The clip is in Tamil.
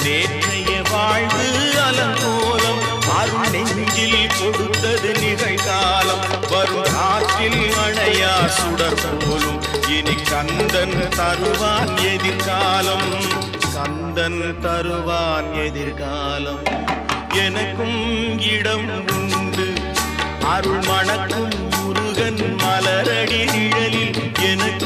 நேற்றைய வாழ்வு அலங்கோலம் அருள் நெஞ்சில் கொடுத்தது நிகழ்காலம் வரும் காற்றில் அணையா சுடர் போலும் இனி கந்தன் தருவான் எதிர்காலம் கந்தன் தருவான் எதிர்காலம் எனக்கும் இடம் உண்டு அருள் மணக்கும் முருகன் மலரடி நிழலில் எனக்கு